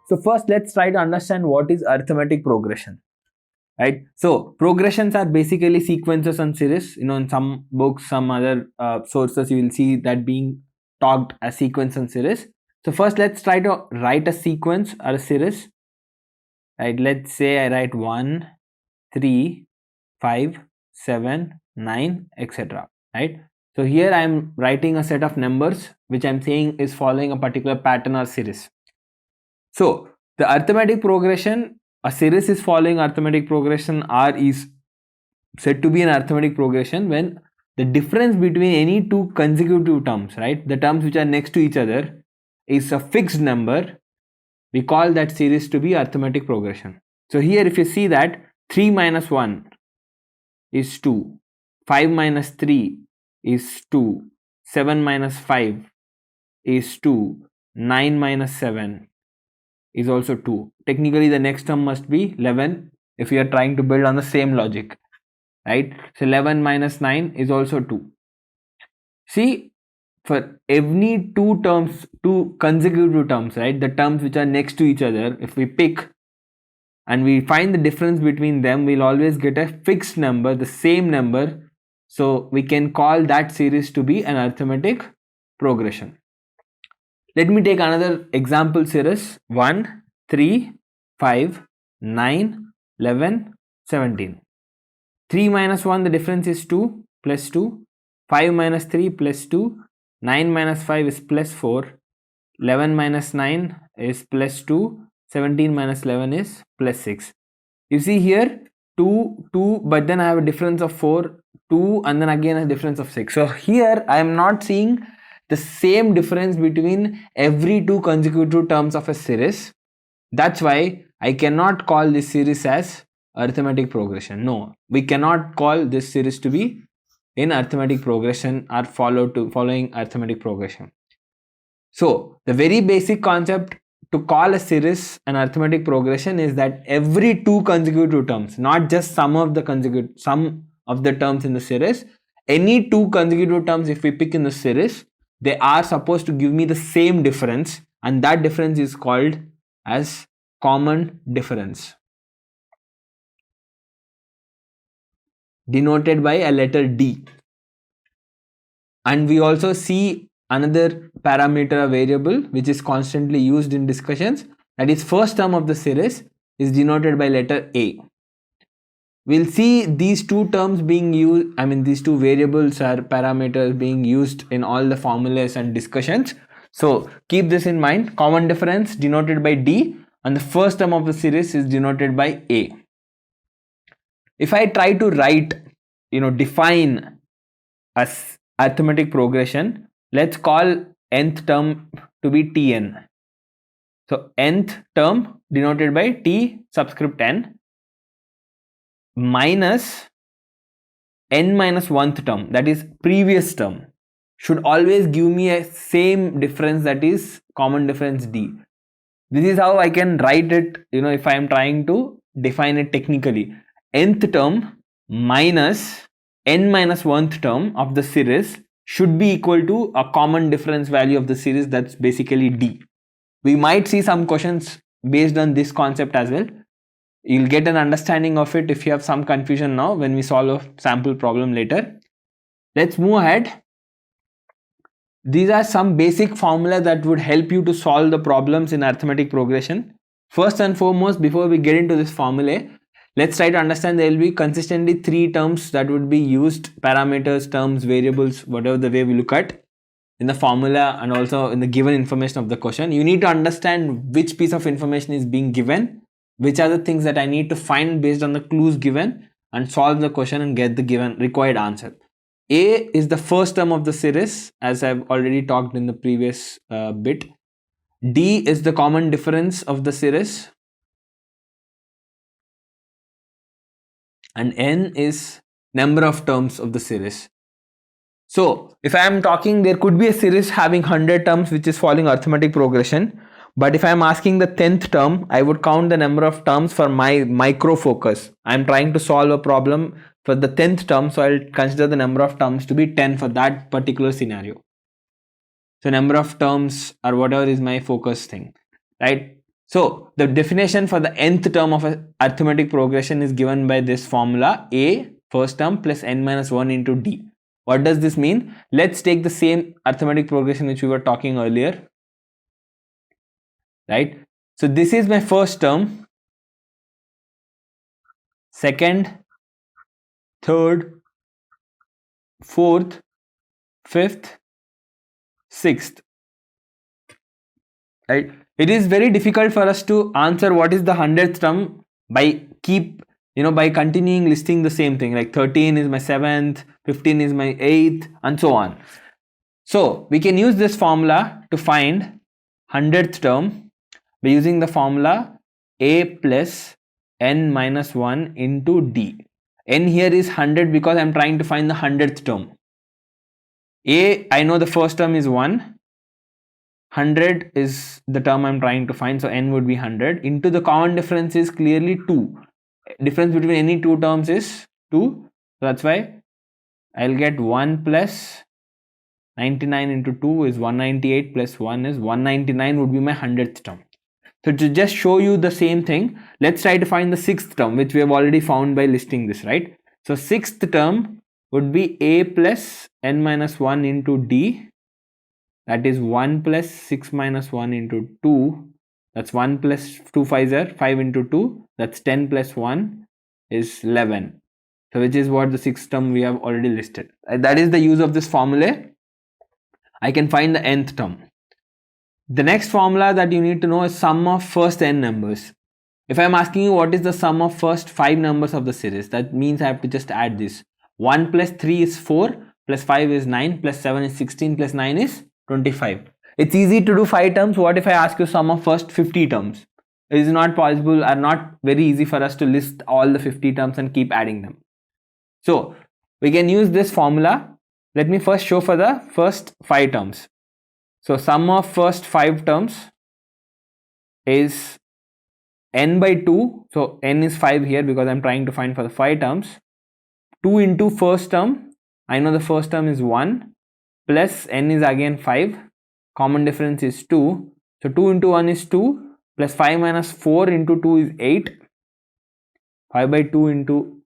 So first let's try to understand what is arithmetic progression. Right, so progressions are basically sequences and series. In some books, some other sources, you will see that being talked as sequence and series. So first let's try to write a sequence or a series. Right, let's say I write 1, 3, 5, 7, 9, etc. Right, so here I am writing a set of numbers which I am saying is following a particular pattern or series. So the arithmetic progression, a series is following arithmetic progression R is said to be an arithmetic progression when the difference between any two consecutive terms, right, the terms which are next to each other, is a fixed number. We call that series to be arithmetic progression. So here if you see that 3 minus 1 is 2, 5 minus 3 is 2, 7 minus 5 is 2, 9 minus 7 is also 2. Technically the next term must be 11 if you are trying to build on the same logic, right? So 11 minus 9 is also 2. See, for every two consecutive terms, right, the terms which are next to each other, if we pick and we find the difference between them, we'll always get a fixed number, the same number. So we can call that series to be an arithmetic progression. Let me take another example series: 1, 3, 5, 9, 11, 17. 3 minus 1, the difference is 2 plus 2. 5 minus 3 plus 2. 9 minus 5 is plus 4. 11 minus 9 is plus 2. 17 minus 11 is plus 6. You see here 2, 2, but then I have a difference of 4, 2, and then again a difference of 6. So here I am not seeing the same difference between every two consecutive terms of a series. That's why I cannot call this series as arithmetic progression. No, we cannot call this series to be in arithmetic progression or following arithmetic progression. So the very basic concept to call a series an arithmetic progression is that every two consecutive terms, not just some of the terms in the series, any two consecutive terms if we pick in the series, they are supposed to give me the same difference, and that difference is called as common difference, denoted by a letter D. And we also see another parameter or variable which is constantly used in discussions, that is first term of the series is denoted by letter A. We'll see these two terms being used, these two variables or parameters being used in all the formulas and discussions. So keep this in mind: common difference denoted by D, and the first term of the series is denoted by A. If I try to define as arithmetic progression, let's call nth term to be Tn. So nth term denoted by T subscript n minus n minus 1th term, that is previous term, should always give me a same difference, that is common difference D. This is how I can write it, if I am trying to define it technically. Nth term minus n minus 1th term of the series should be equal to a common difference value of the series, that's basically D. We might see some questions based on this concept as well. You'll get an understanding of it if you have some confusion now when we solve a sample problem later. Let's move ahead. These are some basic formulas that would help you to solve the problems in arithmetic progression. First and foremost, before we get into this formula, let's try to understand there will be consistently three terms that would be used: parameters, terms, variables, whatever the way we look at in the formula and also in the given information of the question. You need to understand which piece of information is being given, which are the things that I need to find based on the clues given, and solve the question and get the given required answer. A is the first term of the series, as I've already talked in the previous bit. D is the common difference of the series, and N is number of terms of the series. So if I am talking, there could be a series having 100 terms which is following arithmetic progression, but if I am asking the 10th term, I would count the number of terms for my micro focus. I am trying to solve a problem for the 10th term, so I'll consider the number of terms to be 10 for that particular scenario. So number of terms or whatever is my focus thing, right? So the definition for the nth term of a arithmetic progression is given by this formula: a first term plus n minus 1 into d. What does this mean? Let's take the same arithmetic progression which we were talking earlier, right? So this is my first term, second, third, fourth, fifth, sixth, right? It is very difficult for us to answer what is the 100th term by by continuing listing the same thing, like 13 is my 7th, 15 is my 8th, and so on. So we can use this formula to find 100th term by using the formula a plus n minus 1 into d. N here is 100 because I am trying to find the 100th term. A, I know the first term is 1. 100 is the term I'm trying to find, so n would be 100 into the common difference is clearly 2. Difference between any two terms is 2, so that's why I'll get 1 plus 99 into 2 is 198 plus 1 is 199 would be my 100th term. So to just show you the same thing, let's try to find the 6th term, which we have already found by listing this, right? So 6th term would be a plus n minus 1 into d, that is 1 plus 6 minus 1 into 2, that's 1 plus 2 5s are 5 into 2, that's 10 plus 1 is 11. So which is what the 6th term we have already listed. That is the use of this formula. I can find the nth term. The next formula that you need to know is sum of first n numbers. If I am asking you what is the sum of first 5 numbers of the series, that means I have to just add this. 1 plus 3 is 4, plus 5 is 9, plus 7 is 16, plus 9 is 25. It's easy to do 5 terms. What if I ask you sum of first 50 terms? It is not possible or not very easy for us to list all the 50 terms and keep adding them. So we can use this formula. Let me first show for the first 5 terms. So sum of first 5 terms is n by 2. So n is 5 here because I'm trying to find for the 5 terms. 2 into first term, I know the first term is 1, plus n is again 5, common difference is 2. So 2 into 1 is 2, plus 5 minus 4 into 2 is 8. 5 by 2 into,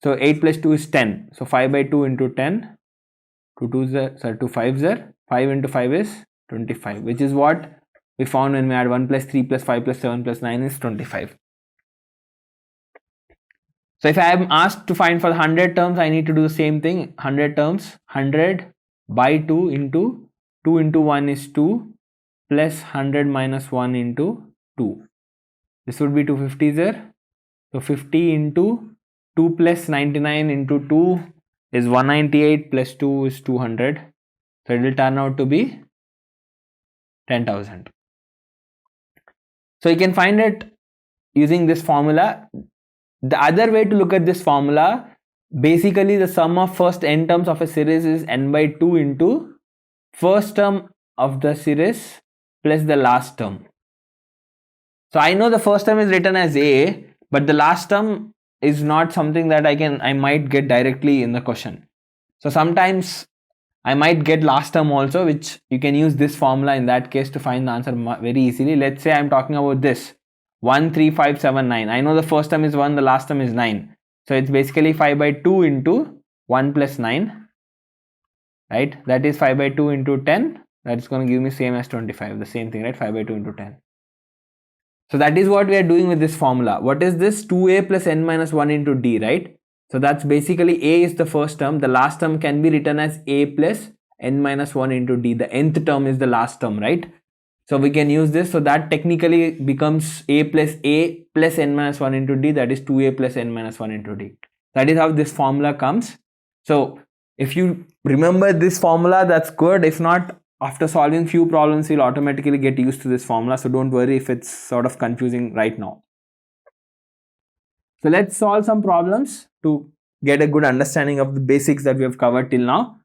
so 8 plus 2 is 10. So 5 by 2 into 10, 2 5s are, 5 into 5 is 25, which is what we found when we add 1 plus 3 plus 5 plus 7 plus 9 is 25. So if I am asked to find for the 100 terms, I need to do the same thing. 100 terms, 100 by 2 into 2 into 1 is 2 plus 100 minus 1 into 2. This would be 250 there. So 50 into 2 plus 99 into 2 is 198 plus 2 is 200. So it will turn out to be 10,000. So you can find it using this formula. The other way to look at this formula, basically the sum of first n terms of a series is n by 2 into first term of the series plus the last term. So I know the first term is written as a, but the last term is not something that I might get directly in the question. So sometimes I might get last term also, which you can use this formula in that case to find the answer very easily. Let's say I'm talking about this 1 3 5 7 9. I know the first term is 1, the last term is 9. So it's basically 5 by 2 into 1 plus 9, right? That is 5 by 2 into 10. That's going to give me same as 25. The same thing, right? 5 by 2 into 10. So that is what we are doing with this formula. What is this? 2a plus n minus 1 into d, right? So that's basically a is the first term. The last term can be written as a plus n minus 1 into d. The nth term is the last term, right? So we can use this. So that technically becomes a plus n minus 1 into d. That is 2a plus n minus 1 into d. That is how this formula comes. So if you remember this formula, that's good. If not, after solving few problems, you'll automatically get used to this formula. So don't worry if it's sort of confusing right now. So let's solve some problems to get a good understanding of the basics that we have covered till now.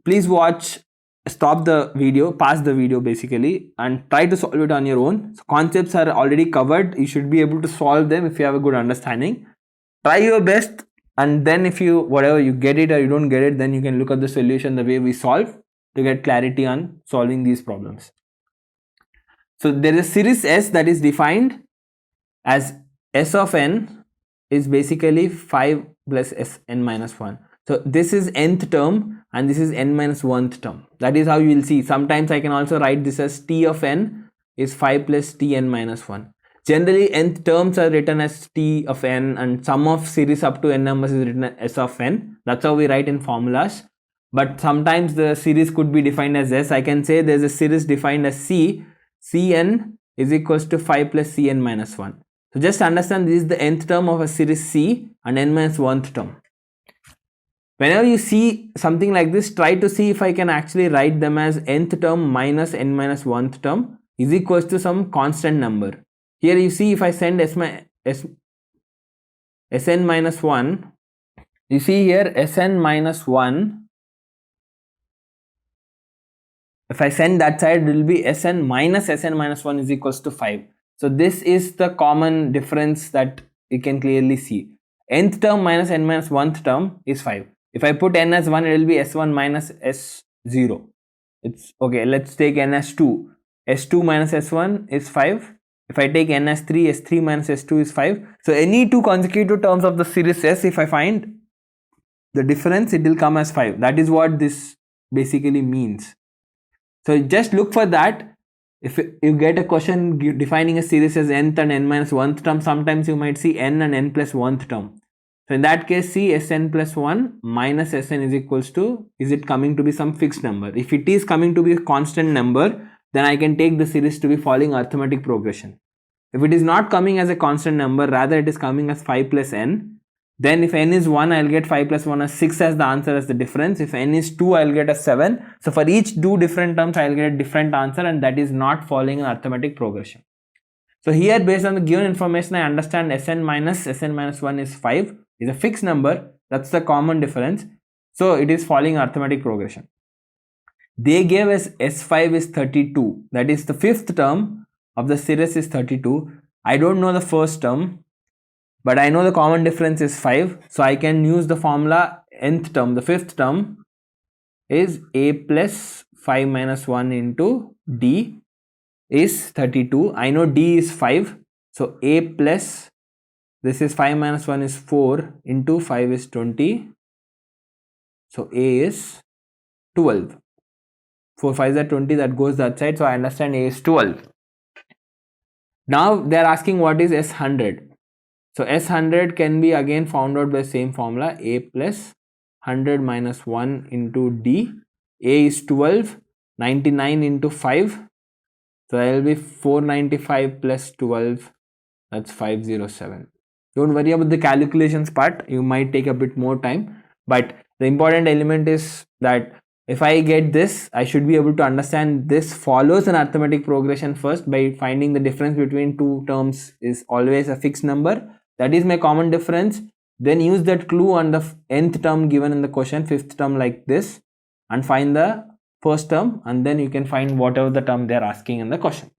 Please watch, stop the video, pause the video basically, and try to solve it on your own. So concepts are already covered. You should be able to solve them if you have a good understanding. Try your best, and then if you, whatever you get it or you don't get it, then you can look at the solution the way we solve to get clarity on solving these problems. So there is a series S that is defined as S of n is basically 5 plus Sn minus 1. So this is nth term and this is n minus 1th term. That is how you will see. Sometimes I can also write this as T of n is 5 plus Tn minus 1. Generally nth terms are written as T of n and sum of series up to n numbers is written as S of n. That's how we write in formulas. But sometimes the series could be defined as S. I can say there is a series defined as C. Cn is equals to 5 plus Cn minus 1. So just understand this is the nth term of a series C and n minus 1th term. Whenever you see something like this, try to see if I can actually write them as nth term minus n minus 1th term is equals to some constant number. Here you see if I send Sn minus 1, you see here Sn minus 1, if I send that side, it will be Sn minus 1 is equals to 5. So this is the common difference that you can clearly see. Nth term minus n minus 1th term is 5. If I put n as 1, it will be S1 minus S0. It's okay. Let's take n as 2. S2 minus S1 is 5. If I take n as 3, S3 minus S2 is 5. So any two consecutive terms of the series S, if I find the difference, it will come as 5. That is what this basically means. So just look for that. If you get a question defining a series as nth and n minus 1th term, sometimes you might see n and n plus 1th term. So in that case, see Sn plus 1 minus Sn is equals to, is it coming to be some fixed number? If it is coming to be a constant number, then I can take the series to be following arithmetic progression. If it is not coming as a constant number, rather it is coming as 5 plus n, then if n is 1, I will get 5 plus 1 as 6 as the answer as the difference. If n is 2, I will get a 7. So for each two different terms, I will get a different answer, and that is not following an arithmetic progression. So here, based on the given information, I understand Sn minus 1 is 5 is a fixed number. That's the common difference. So it is following arithmetic progression. They gave us S5 is 32. That is the fifth term of the series is 32. I don't know the first term, but I know the common difference is 5. So I can use the formula nth term. The fifth term is a plus 5 minus 1 into d is 32. I know d is 5. So a plus, this is 5 minus 1 is 4 into 5 is 20. So a is 12. 4 5s are 20, that goes that side. So I understand a is 12. Now they are asking what is S100. So S100 can be again found out by same formula, a plus 100 minus 1 into d. A is 12, 99 into 5. So that will be 495 plus 12, that's 507. Don't worry about the calculations part, you might take a bit more time. But the important element is that if I get this, I should be able to understand this follows an arithmetic progression first by finding the difference between two terms is always a fixed number. That is my common difference. Then use that clue on the nth term given in the question, fifth term like this, and find the first term, and then you can find whatever the term they are asking in the question.